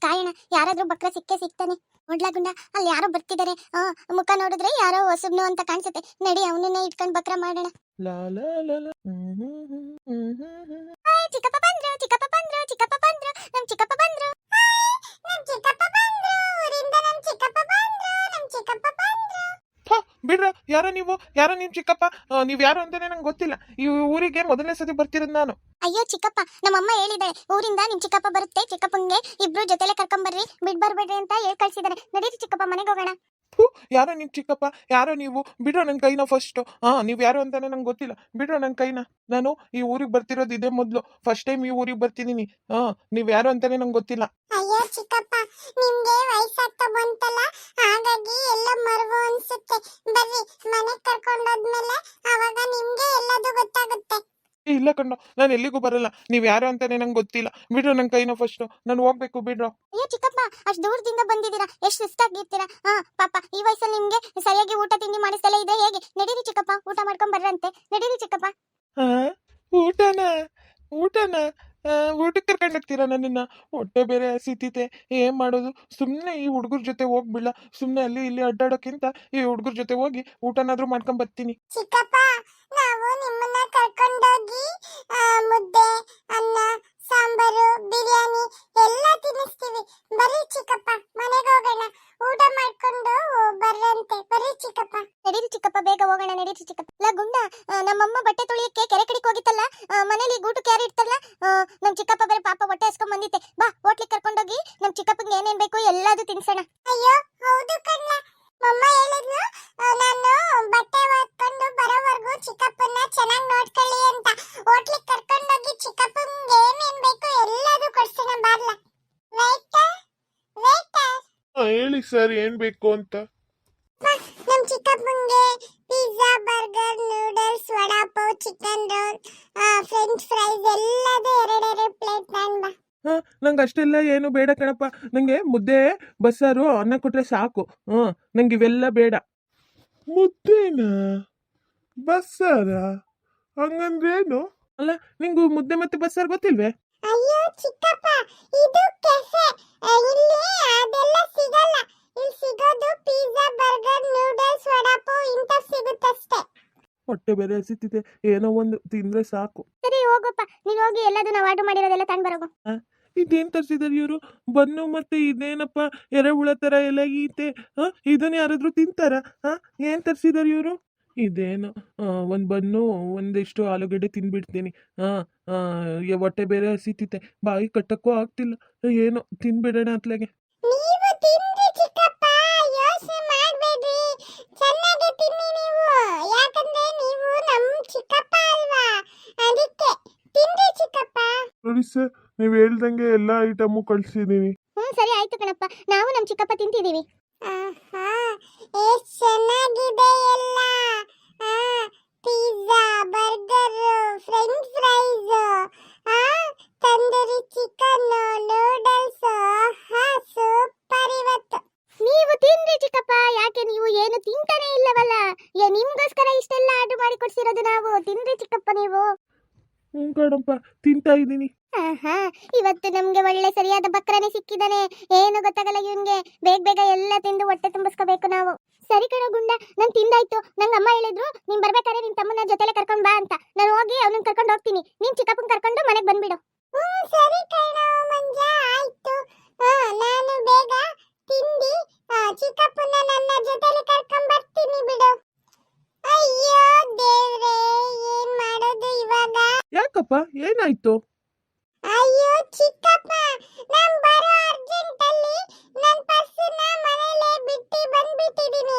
ಕಾಯೋಣ, ಯಾರಾದ್ರೂ ಬಕ್ರ ಸಿಗ್ತಾನೆ. ನೋಡ್ಲಾ ಗುಂಡ, ಅಲ್ಲಿ ಯಾರೋ ಬರ್ತಿದ್ದಾರೆ. ಮುಖ ನೋಡಿದ್ರೆ ಯಾರೋ ಹೊಸಬ್ನು ಅಂತ ಕಾಣಿಸುತ್ತೆ. ನಡಿ ಅವನನ್ನೇ ಇಟ್ಕೊಂಡು ಬಕ್ರ ಮಾಡೋಣ. ಲಾ ಲಾ ಲಾ ಲಾ. ಹಾಯ್, ಚಿಕ್ಕಪ್ಪ ಬಂದ್ರು, ಚಿಕ್ಕಪ್ಪ ಬಂದ್ರು, ಚಿಕ್ಕಪ್ಪ ಬಂದ್ರು, ನಮ್ ಚಿಕ್ಕಪ್ಪ ಬಂದ್ರು. ನಮ್ ಚಿಕ್ಕಪ್ಪ ಬಂದ್ರು, ಊರಿಂದ ನಮ್ ಚಿಕ್ಕಪ್ಪ ಬಂದ್ರು, ನಮ್ ಚಿಕ್ಕಪ್ಪ ಬಂದ್ರು. ಬಿಡ್ರ, ಯಾರೋ ನೀವು, ಯಾರೋ ನಿಮ್ ಚಿಕ್ಕಪ್ಪ. ನೀವ್ ಯಾರು ಅಂತಾನೆ ನಂಗೆ ಗೊತ್ತಿಲ್ಲ. ಈ ಊರಿಗೆ ಮೊದಲನೇ ಸತಿ ಬರ್ತಿರೋದು ನಾನು. ಅಯ್ಯೋ ಚಿಕ್ಕಪ್ಪ, ನಮ್ಮಮ್ಮ ಹೇಳಿದಾಳೆ ಊರಿಂದ ನಿಮ್ ಚಿಕ್ಕಪ್ಪ ಬರುತ್ತೆ, ಚಿಕ್ಕಪ್ಪಂಗೆ ಇಬ್ರು ಜೊತೆಲೆ ಕರ್ಕೊಂಬರ್ರಿ, ಬಿಡ್ಬರ್ಬೇಡ್ರಿ ಅಂತ ಹೇಳ್ ಕಳ್ಸಿದಾರೆ. ನಡೀರಿ ಚಿಕ್ಕಪ್ಪ, ಮನೆಗೆ ಹೋಗೋಣ. ಯಾರೋ ನಿಮ್ ಚಿಕ್ಕಪ್ಪ, ಯಾರೋ ನೀವು, ಬಿಡ್ರೋ ನನ್ ಕೈನ ಫಸ್ಟ್. ನೀವ್ ಯಾರು ಅಂತಾನೆ ನಂಗೆ ಗೊತ್ತಿಲ್ಲ, ಬಿಡ್ರೋ ನನ್ ಕೈನ. ನಾನು ಈ ಊರಿಗೆ ಬರ್ತಿರೋದು ಇದೇ ಮೊದ್ಲು, ಫಸ್ಟ್ ಟೈಮ್ ಈ ಊರಿಗೆ ಬರ್ತಿದೀನಿ. ನೀವ್ ಯಾರು ಅಂತಾನೆ ನಂಗೆ ಗೊತ್ತಿಲ್ಲ. ಅಯ್ಯೋ ಚಿಕ್ಕಪ್ಪ, ನಿಮ್ಗೆ ವಯಸ್ಸಾಗ್ತಾ ಬಂತಲ್ಲ, ಹಾಗಾಗಿ ಎಲ್ಲ ಮರ್ವು ಅನ್ಸುತ್ತೆ. ಬರ್ರಿ, ಮನೆಗೆ ಕರ್ಕೊಂಡೋದ್ಮೇಲೆ ಅವಾಗ ನಿಮ್ಗೆ ಎಲ್ಲದೂ ಗೊತ್ತಾಗುತ್ತೆ. ಇಲ್ಲ ಕಣ್ಣು, ನಾನು ಎಲ್ಲಿಗೂ ಬರಲ್ಲ. ನೀವ್ ಯಾರು ಅಂತಾನೆ ನಂಗೆ ಗೊತ್ತಿಲ್ಲ. ಬಿಡ್ರೋ ನನ್ ಕೈನ ಫಸ್ಟ್, ನಾನು ಹೋಗ್ಬೇಕು, ಬಿಡ್ರೋ. ಅಯ್ಯೋ ಚಿಕ್ಕಪ್ಪ, ಅಷ್ಟು ದೂರದಿಂದ ಬಂದಿದ್ದೀರಾ, ಎಷ್ಟು ಸುಸ್ತಾಗಿರ್ತೀರಾ. ಪಾಪ ಈ ವಯಸ್ಸಲ್ಲಿ ನಿಮ್ಗೆ ಸರಿಯಾಗಿ ಊಟ ತಿಂಡಿ ಮಾಡಿಸ್ದಲ್ಲ ಇದೆ ಹೇಗೆ? ನಡೀರಿ ಚಿಕ್ಕಪ್ಪ, ಊಟ ಮಾಡ್ಕೊಂಡ್ ಬರ್ರಂತೆ. ನಡೀರಿ ಚಿಕ್ಕಪ್ಪ. ಊಟನ ಊಟನ ಊಟಕ್ಕೆ ಕರ್ಕೊಂಡು ಹೋಗ್ತೀರಾ ನನ್ನನ್ನ? ಹೊಟ್ಟೆ ಬೇರೆ ಹಸಿತೈತೆ, ಏನ್ ಮಾಡೋದು? ಸುಮ್ಮನೆ ಈ ಹುಡುಗರ ಜೊತೆ ಹೋಗ್ಬಿಡ್ಲ? ಸುಮ್ಮನೆ ಅಲ್ಲಿ ಇಲ್ಲಿ ಅಡ್ಡಾಡೋಕ್ಕಿಂತ ಈ ಹುಡುಗರ ಜೊತೆ ಹೋಗಿ ಊಟನಾದ್ರೂ ಮಾಡ್ಕೊಂಡ್ ಬರ್ತೀನಿ. ಚಿಕ್ಕಪ್ಪ, ನಾವು ನಿಮ್ಮನ್ನ ಕರ್ಕೊಂಡೋಗಿ ಮುದ್ದೆ, ಅನ್ನ, ಸಾಂಬಾರು, ಬಿರಿಯಾನಿ ಎಲ್ಲ ತಿನ್ನಿಸ್ತೀವಿ. ಬರ್ರಿ ಚಿಕ್ಕಪ್ಪ, ಮನೆಗೆ ಹೋಗೋಣ. ಊಟ ಮಾಡ್ಕೊಂಡು ಬರ್ರಂತೆ. ಬರ್ರಿ ಚಿಕ್ಕಪ್ಪ. ನಡೀರಿ ಚಿಕ್ಕಪ್ಪ, ಬೇಗ ಹೋಗೋಣ. ನಡೀರಿ ಚಿಕ್ಕಪ್ಪ. ಇಲ್ಲ ಗುಂಡ, ನಮ್ಮಮ್ಮ ಬಟ್ಟೆ ತೊಳಿಯಕ್ಕೆ ಕೆರೆ ಕಡೆಗೆ ಹೋಗಿತ್ತಲ್ಲ, ಮನೇಲಿ ಗೂಟಕ್ಕೆ ಯಾರು ಇಡ್ತಾರಲ್ಲ, ನಮ್ ಚಿಕ್ಕಪ್ಪ ಬೇರೆ ಪಾಪ ಹೊಟ್ಟೆ ಹಸ್ಕೊಂಡ್ ಬಂದಿತ್ತೆ. ಬಾ, ಹೋಟ್ಲಿಗೆ ಕರ್ಕೊಂಡೋಗಿ ನಮ್ ಚಿಕ್ಕಪ್ಪಂಗೆ ಏನೇನ್ ಬೇಕು ಎಲ್ಲಾದು ತಿನ್ಸೋಣ. ಅಯ್ಯೋ ಹೌದು ಕಣ್ಣ, ಮಮ್ಮ ಹೇಳಿದ್ಲು ನಾನು ಬಟ್ಟೆ ಒತ್ಕೊಂಡು ಬರೋವರೆಗೂ ಚಿಕ್ಕಪ್ಪನ ಚೆನ್ನಾಗಿ ನೋಡ್ಕೊಳ್ಳಿ ಅಂತ. ಹೋಟ್ಲಿಗೆ ಕರ್ಕೊಂಡೋಗಿ ಚಿಕ್ಕಪ್ಪಂಗೆ ಏನೇನ್ ಬೇಕು ಎಲ್ಲಾದು ಕೊಡ್ಸೋಣ. ಬಾರ್ಲ ವೇಟರ್, ವೇಟರ್. ಹೇಳಿ ಸರ್, ಏನ್ ಬೇಕು ಅಂತ? ನಮ್ ಚಿಕ್ಕಪ್ಪಂಗೆ pizza, burger, noodles, vada pav, chicken roll, French fries ಎಲ್ಲಾದು ಎರಡೆರಡು ಪ್ಲೇಟ್ ತಗೊಂಡ್ ಬಾ. ನಂಗೆ ಅಷ್ಟೆಲ್ಲ ಏನು ಬೇಡ ಕಣಪ್ಪ. ನಂಗೆ ಮುದ್ದೆ, ಬಸ್ಸಾರು, ಅನ್ನ ಕೊಟ್ರೆ ಸಾಕು. ನಂಗೆ ಇವೆಲ್ಲ ಬೇಡ. ಮುದ್ದೆನ, ಬಸ್ಸಾರ, ಹಂಗಂದ್ರೇನು? ಅಲ್ಲ, ನಿಂಗು ಮುದ್ದೆ ಮತ್ತೆ ಬಸ್ಸಾರು ಗೊತ್ತಿಲ್ವೇ? ಅಯ್ಯೋ ಚಿಕ್ಕಪ್ಪ, ಇದು ಕೆಫೆ, ಇಲ್ಲಿ ಅದೆಲ್ಲ ಸಿಗಲ್ಲ. ಇಲ್ಲಿ ಸಿಗೋದು pizza, burger, noodles, vada pav ಇಂತ ಸಿಗುತ್ತಷ್ಟೇ. ಹೊಟ್ಟೆ ಬೇರೆ ಹಸಿತಿದೆ, ಏನೋ ಒಂದು ತಿಂದ್ರೆ ಸಾಕು. ಸರಿ ಹೋಗಪ್ಪ, ನೀನು ಹೋಗಿ ಎಲ್ಲದೂ ನಾವು ಆರ್ಡರ್ ಮಾಡಿರೋದೆಲ್ಲ ತಗೊಂಡ್ ಬರೋಗು. ಇದೇನ್ ತರ್ಸಿದಾರೆ ಇವರು? ಬನ್ನು ಮತ್ತೆ ಇದೇನಪ್ಪ ಎರೆಹುಳ ತರ ಎಲ್ಲ ಈತೆ. ಇದನ್ನ ಯಾರಾದ್ರೂ ತಿಂತಾರ? ಏನ್ ತರ್ಸಿದಾರೆ ಇವರು? ಇದೇನು ಒಂದ್ ಬನ್ನು, ಒಂದಿಷ್ಟು ಆಲೂಗಡ್ಡೆ ತಿನ್ಬಿಡ್ತೀನಿ. ಹೊಟ್ಟೆ ಬೇರೆ ಹಸಿತಿತೆ, ಬಾಯಿ ಕಟ್ಟಕ್ಕೂ ಆಗ್ತಿಲ್ಲ. ಏನೋ ತಿನ್ಬಿಡೋಣ ಅತ್ಲಾಗೆ. ನೀವು ತಿನ್ರಿ ಚಿಕ್ಕಪ್ಪ, ಯೋಚನೆ ಮಾಡಬೇಡ್ರಿ, ಚೆನ್ನಾಗಿ ತಿನ್ನಿ ನೀವು. ಯಾಕಂದ್ರೆ ನೀವು ನಮ್ಮ ಚಿಕ್ಕಪ್ಪ ಅಲ್ವಾ, ಅದಕ್ಕೆ ತಿನ್ರಿ ಚಿಕ್ಕಪ್ಪ. ನೋಡಿ ಸರ್, ನೀವು ಹೇಳ್ದಂಗೆ ಎಲ್ಲ ಐಟಮು ಕಳ್ಸಿದೀನಿ. ಸರಿ ಆಯ್ತು ಕಣಪ್ಪ, ನಾವು ನಮ್ಮ ಚಿಕ್ಕಪ್ಪ ತಿಂತಿದೀವಿ. ಎಷ್ಟು ಚೆನ್ನಾಗಿದೆ ಎಲ್ಲ. Pizza, burger, French fries, tandoori chicken, noodles, super ಇವತ್ತು. ನೀವು ತಿನ್ರಿ ಚಿಕ್ಕಪ್ಪ, ಯಾಕೆ ನೀವು ಏನು ತಿಂತಾನೆ ಇಲ್ಲವಲ್ಲ? ನಿಮ್ಗೋಸ್ಕರ ಇಷ್ಟೆಲ್ಲ ಆರ್ಡರ್ ಮಾಡಿ ಕೊಡ್ಸಿರೋದು ನಾವು. ತಿನ್ರಿ ಚಿಕ್ಕಪ್ಪ ನೀವು. ಕಣಪ್ಪ, ತಿಂತಾ ಇದ್ದೀನಿ. ಇವತ್ತು ನಮ್ಗೆ ಒಳ್ಳೆ ಸರಿಯಾದ ಬಕ್ರನೇ ಸಿಕ್ಕಿದಾನೆ. ಏನು ಗೊತ್ತಾಗಲ್ಲ ಇವನ್ಗೆ. ಬೇಗ ಬೇಗ ಎಲ್ಲ ತಿಂದು ಹೊಟ್ಟೆ ತುಂಬಿಸ್ಕೋಬೇಕು ನಾವು. ಸರಿ ಕಣೋ ಗುಂಡ, ನಾನು ತಿಂದಾಯ್ತು. ನಂಗೆ ಅಮ್ಮ ಹೇಳಿದ್ರು ನೀನ್ ಬರ್ಬೇಕಾದ್ರೆ ನಿನ್ ತಮ್ಮನ ಜೊತೆಲೆ ಕರ್ಕೊಂಡ್ ಬಾ ಅಂತ. ನಾನು ಹೋಗಿ ಅವನನ್ನ ಕರ್ಕೊಂಡು ಹೋಗ್ತೀನಿ, ನೀನ್ ಚಿಕ್ಕಪ್ಪನ ಕರ್ಕೊಂಡು ಮನೆಗೆ ಬಂದ್ಬಿಡು. ಸರಿ ಕಣೋ ಮಂಜ, ಆಯ್ತು. ನಾನು ಬೇಗ ತಿಂದಿ ಚಿಕ್ಕಪ್ಪನ ನನ್ನ ಜೊತೆಲೆ ಕರ್ಕೊಂಡ್ ಬರ್ತೀನಿ ಬಿಡು. ಅಯ್ಯೋ ದೇವ್ರೇ, ಏನ್ ಮಾಡೋದು ಇವಾಗ? ಯಾಕಪ್ಪ, ಏನಾಯ್ತು? ಅಯ್ಯೋ ಚಿಕ್ಕಪ್ಪ, ನಾನು ಬರೋ ಅರ್ಜೆಂಟ್ ಅಲ್ಲಿ ನನ್ನ ಪರ್ಸನ್ನ ಮನೇಲೆ ಬಿಟ್ಟು ಬಂದ್ಬಿಟ್ಟಿದೀನಿ.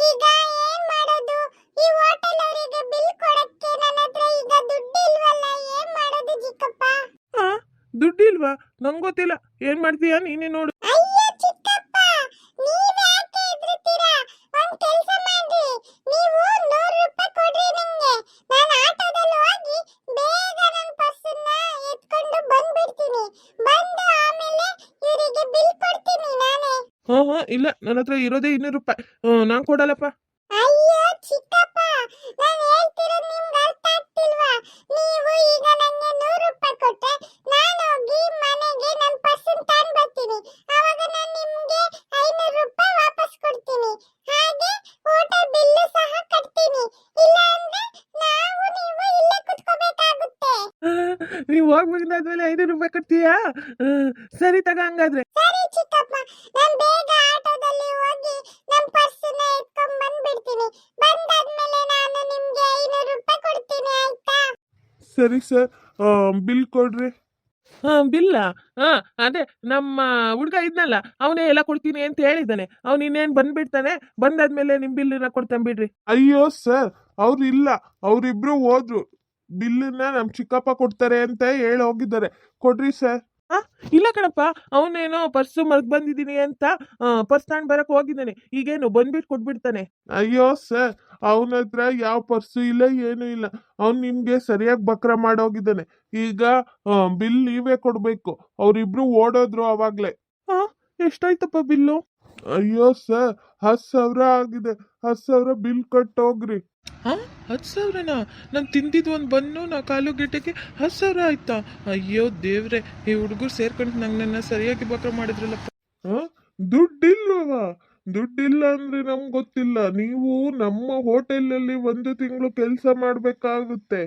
ಈಗ ಏನ್ ಮಾಡೋದು? ಈ ಹೋಟೆಲ್ ಅವರಿಗೆ ಬಿಲ್ ಕೊಡಕ್ಕೆ ನನ್ನ ಹತ್ರ ಈಗ ದುಡ್ಡು ಇಲ್ವಲ್ಲ, ಏನ್ ಮಾಡೋದು ಚಿಕ್ಕಪ್ಪ? ದುಡ್ಡಿಲ್ವಾ? ನಂಗೆ ಗೊತ್ತಿಲ್ಲ, ಏನ್ ಮಾಡ್ತೀಯಾ ನೀನೇ ನೋಡು. ಅಯ್ಯೋ ಚಿಕ್ಕಪ್ಪ, ನೀವ್ ಯಾಕೆ ಹೆದರ್ತೀರಾ? ಒಂದ್ ಕೆಲಸ ಮಾಡ್ರಿ, ನೀವು 100 ರೂಪಾಯಿ ಕೊಡ್ರಿ ನಂಗೆ. ನಾನು ಆಟೋದಲ್ಲಿ ಹೋಗಿ ಬೇಗ ನನ್ನ ಪರ್ಸನ್ನ ಎತ್ಕೊಂಡು ಬಂದ್ಬಿಡ್ತೀನಿ. ಬಂದು ಆಮೇಲೆ ಇವರಿಗೆ ಬಿಲ್ ಕೊಡ್ತೀನಿ ನಾನೇ. ಇಲ್ಲ, ನನ್ನ ಹತ್ರ ಇರೋದೇ 200 ರೂಪಾಯಿ. ನಾನ್ ಕೊಡಲ್ಲಪ್ಪ. ಅಯ್ಯೋ ಚಿಕ್ಕಪ್ಪ, ನಾನು ಹೇಳ್ತಿರೋದು ನಿಮ್ಗೆ ಅರ್ಥ ಆಗ್ತಿಲ್ವಾ? ನೀವು ಈಗ ನಂಗೆ 100 ರೂಪಾಯಿ ಕೊಟ್ರೆ ನಾನು ಹೋಗಿ ಮನೆಗೆ ನನ್ನ ಪರ್ಸನ್ ತಗೊಂಡ್ ಬರ್ತೀನಿ. ಅವಾಗ ಹೋಗ್ಬೇಕಾದ್ಮೇಲೆ 500 ರೂಪಾಯಿ ಕೊಡ್ತೀಯಾ? ಸರಿ ತಗ ಹಂಗಾದ್ರೆ. ಸರಿ ಚಿಕ್ಕಪ್ಪ, ನಾನ್ ಬೇಗ ಆಟೋದಲ್ಲಿ ಹೋಗಿ ನಮ್ ಪರ್ಸನ್ನ ಎತ್ಕೊಂಡ್ ಬಂದ್ಬಿಡ್ತೀನಿ. ಬಂದಾದ್ಮೇಲೆ ನಾನು ನಿಮ್ಗೆ 500 ರೂಪಾಯಿ ಕೊಡ್ತೀನಿ, ಆಯ್ತಾ? ಸರಿ ಸರ್, ಬಿಲ್ ಕೊಡ್ರಿ. ಬಿಲ್ಲ? ಅದೇ ನಮ್ಮ ಹುಡುಗ ಇದ್ನಲ್ಲ, ಅವನೇ ಎಲ್ಲ ಕೊಡ್ತೀನಿ ಅಂತ ಹೇಳಿದ್ದಾನೆ. ಅವ್ನು ಇನ್ನೇನು ಬಂದ್ಬಿಡ್ತಾನೆ, ಬಂದಾದ್ಮೇಲೆ ನಿಮ್ ಬಿಲ್ನ ಕೊಡ್ತಾನೆ ಬಿಡ್ರಿ. ಅಯ್ಯೋ ಸರ್, ಅವ್ರು ಇಲ್ಲ, ಅವ್ರಿಬ್ರು ಹೋದ್ರು. ಬಿಲ್ಲನ್ನ ನಮ್ ಚಿಕ್ಕಪ್ಪ ಕೊಡ್ತಾರೆ ಅಂತ ಹೇಳಿ ಹೋಗಿದ್ದಾರೆ. ಕೊಡ್ರಿ ಸರ್. ಇಲ್ಲ ಕಣಪ್ಪ, ಅವನೇನೋ ಪರ್ಸು ಮರ್ತ್ ಬಂದಿದ್ದೀನಿ ಅಂತ ಪರ್ಸ್ ತಗೊಂಡ್ ಬರಕ್ ಹೋಗಿದ್ದಾನೆ. ಈಗೇನು ಬಂದ್ಬಿಟ್ಟು ಕೊಟ್ಬಿಡ್ತಾನೆ. ಅಯ್ಯೋ ಸರ್, ಅವನ ಹತ್ರ ಯಾವ ಪರ್ಸು ಇಲ್ಲ, ಏನು ಇಲ್ಲ. ಅವ್ನು ನಿಮ್ಗೆ ಸರಿಯಾಗಿ ಬಕ್ರ ಮಾಡೋಗಿದ್ದಾನೆ. ಈಗ ಬಿಲ್ ನೀವೇ ಕೊಡ್ಬೇಕು. ಅವ್ರಿಬ್ರು ಓಡೋದ್ರು ಅವಾಗ್ಲೇ. ಎಷ್ಟಾಯ್ತಪ್ಪ ಬಿಲ್ಲು? ಅಯ್ಯೋ ಸರ್, 10,000 ಆಗಿದೆ. 10,000 ಬಿಲ್ ಕಟ್ಟೋಗ್ರಿ. 10,000ನಾ? ನಾನು ತಿಂದಿದ್ದು ಒಂದು ಬನ್ನು ನಾ ಕಾಲುಗೆಟೆಗೆ 10,000 ಆಯ್ತಾ? ಅಯ್ಯೋ ದೇವ್ರೆ, ಈ ಹುಡುಗರು ಸೇರ್ಕೊಂಡು ನನ್ನ ಸರಿಯಾಗಿ ಬಕ್ರ ಮಾಡಿದ್ರಲ್ಲಪ್ಪ. ದುಡ್ಡಿಲ್ವ? ದುಡ್ಡಿಲ್ಲ ಅಂದ್ರೆ ನಮ್ಗೆ ಗೊತ್ತಿಲ್ಲ. ನೀವು ನಮ್ಮ ಹೋಟೆಲಲ್ಲಿ 1 ತಿಂಗಳು ಕೆಲಸ ಮಾಡ್ಬೇಕಾಗುತ್ತೆ.